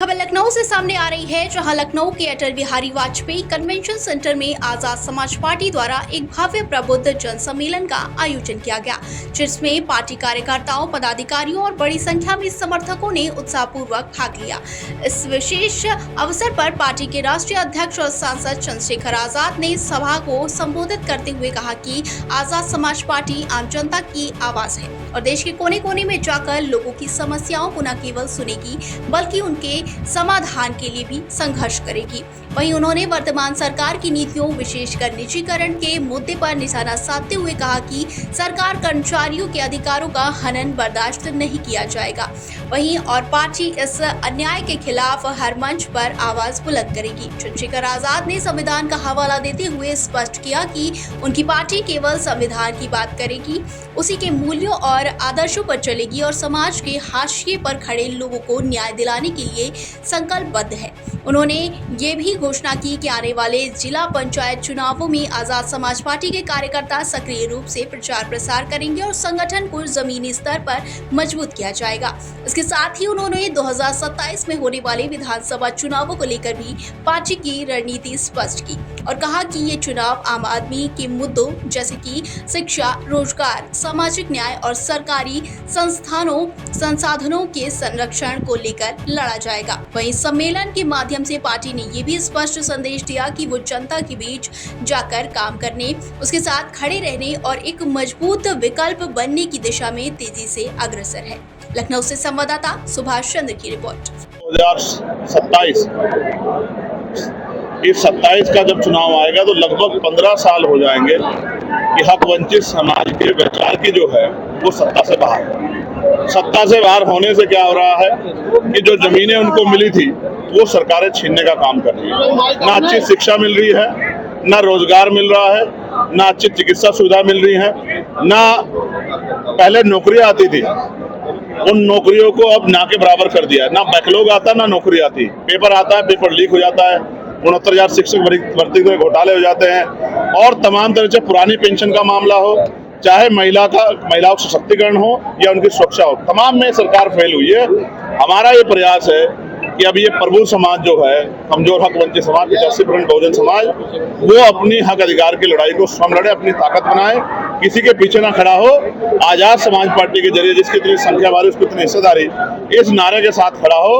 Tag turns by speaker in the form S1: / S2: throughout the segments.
S1: खबर लखनऊ से सामने आ रही है, जहां लखनऊ के अटल बिहारी वाजपेयी कन्वेंशन सेंटर में आजाद समाज पार्टी द्वारा एक भव्य प्रबुद्ध जन सम्मेलन का आयोजन किया गया, जिसमें पार्टी कार्यकर्ताओं, पदाधिकारियों और बड़ी संख्या में समर्थकों ने उत्साहपूर्वक भाग लिया। इस विशेष अवसर पर पार्टी के राष्ट्रीय अध्यक्ष और सांसद चंद्रशेखर आजाद ने सभा को संबोधित करते हुए कहा कि आजाद समाज पार्टी आम जनता की आवाज है और देश के कोने कोने में जाकर लोगों की समस्याओं को न केवल सुनेगी बल्कि उनके समाधान के लिए भी संघर्ष करेगी। वहीं उन्होंने वर्तमान सरकार की नीतियों, विशेषकर निजीकरण के मुद्दे पर निशाना साधते हुए कहा कि सरकार कर्मचारियों के अधिकारों का हनन बर्दाश्त नहीं किया जाएगा। वहीं और पार्टी इस अन्याय के खिलाफ हर मंच पर आवाज बुलंद करेगी। चंद्रशेखर आजाद ने संविधान का हवाला देते हुए स्पष्ट किया कि उनकी पार्टी केवल संविधान की बात करेगी, उसी के मूल्यों और आदर्शों पर चलेगी और समाज के हाशिए पर खड़े लोगों को न्याय दिलाने के लिए संकल्पबद्ध है। उन्होंने ये भी घोषणा की कि आने वाले जिला पंचायत चुनावों में आजाद समाज पार्टी के कार्यकर्ता सक्रिय रूप से प्रचार प्रसार करेंगे और संगठन को जमीनी स्तर पर मजबूत किया जाएगा। इसके साथ ही उन्होंने 2027 में होने वाले विधानसभा चुनावों को लेकर भी पार्टी की रणनीति स्पष्ट की और कहा कि ये चुनाव आम आदमी के मुद्दों जैसे कि शिक्षा, रोजगार, सामाजिक न्याय और सरकारी संसाधनों के संरक्षण को लेकर लड़ा जाएगा। वहीं सम्मेलन के माध्यम से पार्टी ने ये भी स्पष्ट संदेश दिया कि वो जनता के बीच जाकर काम करने, उसके साथ खड़े रहने और एक मजबूत विकल्प बनने की दिशा में तेजी से अग्रसर है। लखनऊ से संवाददाता सुभाष चंद्र की रिपोर्ट।
S2: 2027 इस 27 का जब चुनाव आएगा तो लगभग 15 साल हो जाएंगे कि हक वंचित समाज के विचार की जो है वो सत्ता से बाहर है। सत्ता से बाहर होने से क्या हो रहा है कि जो जमीनें उनको मिली थी वो सरकारें छीनने का काम कर रही है। ना अच्छी शिक्षा मिल रही है, ना रोजगार मिल रहा है, ना अच्छी चिकित्सा सुविधा मिल रही है, ना पहले नौकरियां आती थी, उन नौकरियों को अब ना के बराबर कर दिया है। ना बैकलॉग आता, ना नौकरी आती। पेपर आता है, पेपर लीक हो जाता है, 69,000 शिक्षक भर्ती के घोटाले हो जाते हैं और तमाम तरह से पुरानी पेंशन का मामला हो, चाहे महिलाओं का सशक्तिकरण हो या उनकी सुरक्षा हो, तमाम में सरकार फेल हुई है। हमारा ये प्रयास है कि अब ये प्रबुद्ध समाज जो है, कमजोर हक वंचित समाज, 85% बहुजन समाज, वो अपनी हक अधिकार की लड़ाई को स्वयं लड़े, अपनी ताकत बनाए, किसी के पीछे ना खड़ा हो। आजाद समाज पार्टी के जरिए जिसकी इतनी संख्या वाली, उसकी इतनी हिस्सेदारी, इस नारे के साथ खड़ा हो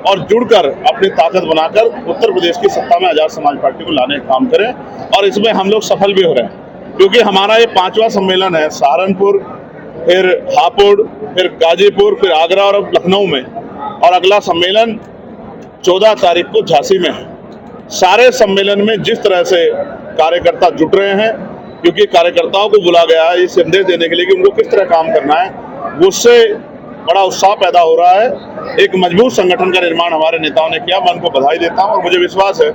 S2: और जुड़कर अपनी ताकत बनाकर उत्तर प्रदेश की सत्ता में आजाद समाज पार्टी को लाने का काम करें। और इसमें हम लोग सफल भी हो रहे हैं क्योंकि हमारा ये 5वां सम्मेलन है। सहारनपुर, फिर हापुड़, फिर गाजीपुर, फिर आगरा और अब लखनऊ में, और अगला सम्मेलन 14 तारीख को झांसी में है। सारे सम्मेलन में जिस तरह से कार्यकर्ता जुट रहे हैं, क्योंकि कार्यकर्ताओं को बुला गया है ये संदेश देने के लिए कि उनको किस तरह काम करना है, उससे बड़ा उत्साह पैदा हो रहा है। एक मजबूत संगठन का निर्माण हमारे नेताओं ने किया। मैं उनको बधाई देता हूं और मुझे विश्वास है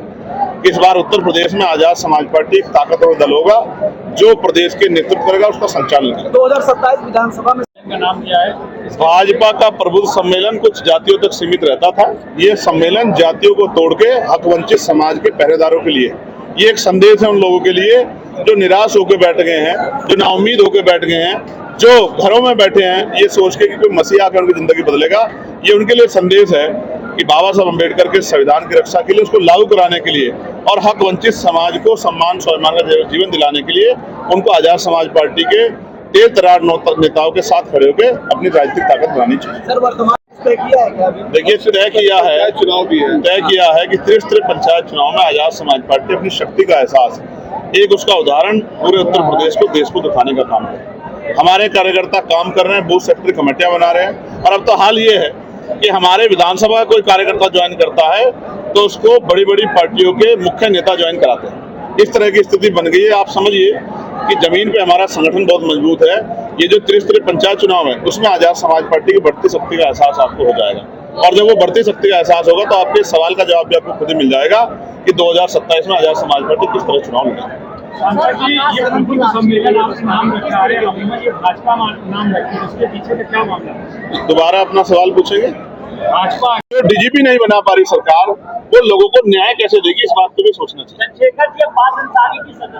S2: कि इस बार उत्तर प्रदेश में आजाद समाज पार्टी एक ताकतवर दल होगा जो प्रदेश के नेतृत्व करेगा, उसका संचालन करेगा।
S3: 2027 विधानसभा में का नाम दिया है।
S2: भाजपा का प्रबुद्ध सम्मेलन कुछ जातियों तक सीमित रहता था। ये सम्मेलन जातियों को तोड़ के हक वंचित समाज के पहरेदारों के लिए, ये एक संदेश है उन लोगों के लिए जो निराश होकर बैठ गए हैं, जो नाउम्मीद होकर बैठ गए हैं, जो घरों में बैठे हैं ये सोच के कि कोई मसीहा आकर उनकी जिंदगी बदलेगा। ये उनके लिए संदेश है कि बाबा साहब अम्बेडकर के संविधान की रक्षा के लिए, उसको लागू कराने के लिए और हक वंचित समाज को सम्मान स्वाभिमान का जीवन दिलाने के लिए उनको आजाद समाज पार्टी के तेज तर्रार नेताओं के साथ खड़े होकर अपनी राजनीतिक ताकत बनानी चाहिए।
S3: सर, वर्तमान तय किया है क्या?
S2: देखिए, तय किया है कि त्रिस्तरीय पंचायत चुनाव में आजाद समाज पार्टी अपनी शक्ति का एहसास, एक उसका उदाहरण पूरे उत्तर प्रदेश को, देश को दिखाने का काम है। हमारे कार्यकर्ता काम कर रहे हैं, बूथ सेक्टर कमेटियां बना रहे हैं और अब तो हाल ये है कि हमारे विधानसभा का कोई कार्यकर्ता ज्वाइन करता है तो उसको बड़ी बड़ी पार्टियों के मुख्य नेता ज्वाइन कराते हैं। इस तरह की स्थिति बन गई है। आप समझिए कि जमीन पे हमारा संगठन बहुत मजबूत है। ये जो त्रिस्तरीय पंचायत चुनाव है उसमें आजाद समाज पार्टी की बढ़ती शक्ति का एहसास आपको हो जाएगा और जब वो बढ़ती शक्ति का एहसास होगा तो आपके सवाल का जवाब भी आपको खुद ही मिल जाएगा कि 2027 में आजाद समाज पार्टी किस तरह चुनाव लड़ेगी।
S3: ये सम्मेलन आप नाम रखा है, ये भाजपा नाम रखी है, उसके पीछे का क्या मामला है?
S2: दोबारा अपना सवाल पूछेंगे।
S3: भाजपा
S2: जो डीजीपी नहीं बना पा रही सरकार, वो लोगों को न्याय कैसे देगी, इस बात को भी सोचना चाहिए।
S3: चंद्रशेखर जी 5 की सजा